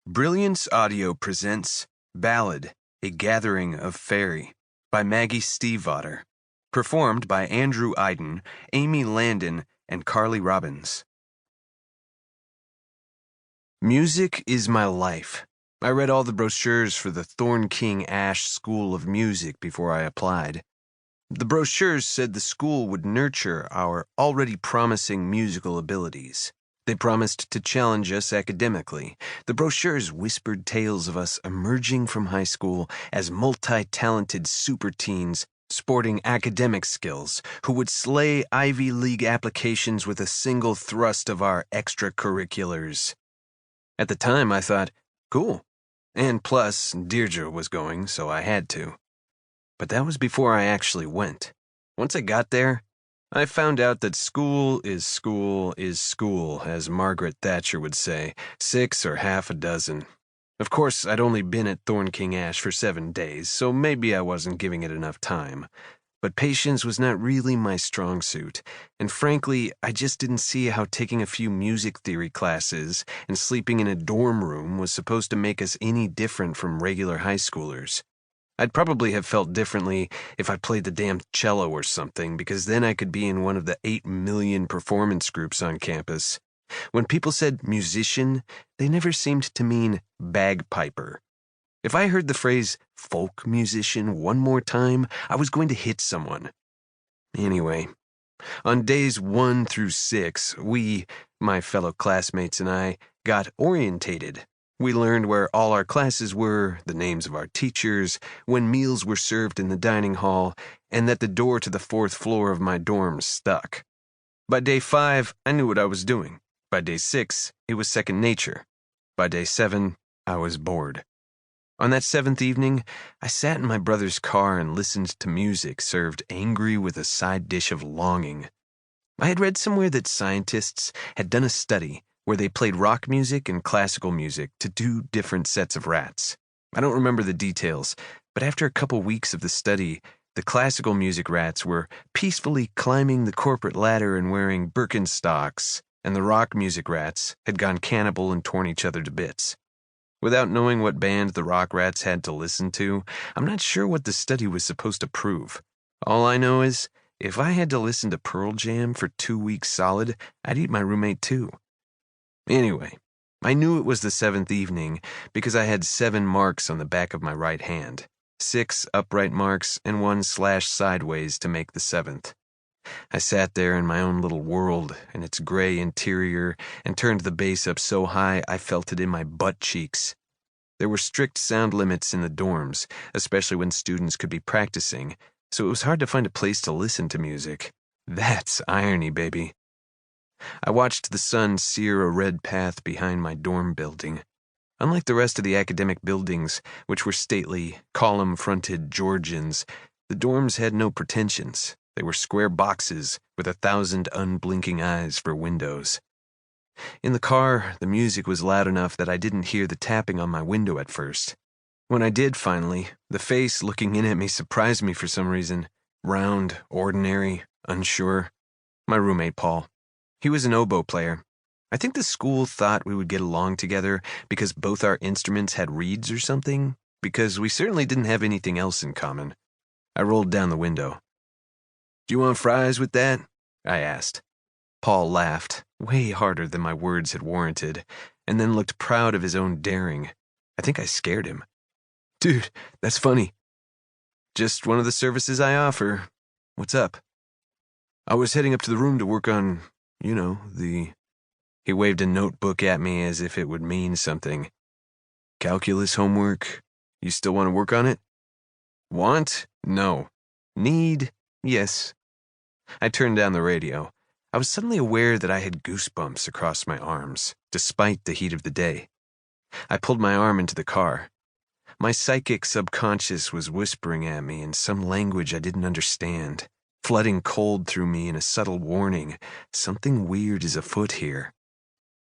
Brilliance Audio presents Ballad, A Gathering of Faerie by Maggie Stiefvater, performed by Andrew Iden, Amy Landon, and Carly Robbins. Music is my life. I read all the brochures for the Thorn King Ash School of Music before I applied. The brochures said the school would nurture our already promising musical abilities. They promised to challenge us academically. The brochures whispered tales of us emerging from high school as multi-talented super teens sporting academic skills who would slay Ivy League applications with a single thrust of our extracurriculars. At the time, I thought, cool. And plus, Deirdre was going, so I had to. But that was before I actually went. Once I got there, I found out that school is school is school, as Margaret Thatcher would say, 6 or half a dozen. Of course, I'd only been at Thorn King Ash for 7 days, so maybe I wasn't giving it enough time. But patience was not really my strong suit, and frankly, I just didn't see how taking a few music theory classes and sleeping in a dorm room was supposed to make us any different from regular high schoolers. I'd probably have felt differently if I played the damn cello or something, because then I could be in one of the 8 million performance groups on campus. When people said musician, they never seemed to mean bagpiper. If I heard the phrase folk musician one more time, I was going to hit someone. Anyway, on days 1 through 6, we, my fellow classmates and I, got orientated. We learned where all our classes were, the names of our teachers, when meals were served in the dining hall, and that the door to the 4th floor of my dorm stuck. By day 5, I knew what I was doing. By day 6, it was second nature. By day 7, I was bored. On that 7th evening, I sat in my brother's car and listened to music served angry with a side dish of longing. I had read somewhere that scientists had done a study where they played rock music and classical music to 2 different sets of rats. I don't remember the details, but after a couple weeks of the study, the classical music rats were peacefully climbing the corporate ladder and wearing Birkenstocks, and the rock music rats had gone cannibal and torn each other to bits. Without knowing what band the rock rats had to listen to, I'm not sure what the study was supposed to prove. All I know is, if I had to listen to Pearl Jam for 2 weeks solid, I'd eat my roommate too. Anyway, I knew it was the 7th evening because I had 7 marks on the back of my right hand, 6 upright marks and 1 slash sideways to make the 7th. I sat there in my own little world in its gray interior and turned the bass up so high I felt it in my butt cheeks. There were strict sound limits in the dorms, especially when students could be practicing, so it was hard to find a place to listen to music. That's irony, baby. I watched the sun sear a red path behind my dorm building. Unlike the rest of the academic buildings, which were stately, column-fronted Georgians, the dorms had no pretensions. They were square boxes with 1,000 unblinking eyes for windows. In the car, the music was loud enough that I didn't hear the tapping on my window at first. When I did finally, the face looking in at me surprised me for some reason. Round, ordinary, unsure. My roommate, Paul. He was an oboe player. I think the school thought we would get along together because both our instruments had reeds or something, because we certainly didn't have anything else in common. I rolled down the window. "Do you want fries with that?" I asked. Paul laughed, way harder than my words had warranted, and then looked proud of his own daring. I think I scared him. "Dude, that's funny." "Just one of the services I offer. What's up?" "I was heading up to the room to work on, He waved a notebook at me as if it would mean something. "Calculus homework. You still want to work on it?" "Want? No. Need? Yes." I turned down the radio. I was suddenly aware that I had goosebumps across my arms, despite the heat of the day. I pulled my arm into the car. My psychic subconscious was whispering at me in some language I didn't understand, flooding cold through me in a subtle warning. Something weird is afoot here.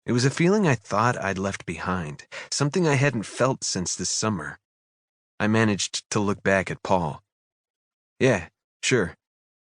It was a feeling I thought I'd left behind, something I hadn't felt since this summer. I managed to look back at Paul. "Yeah, sure.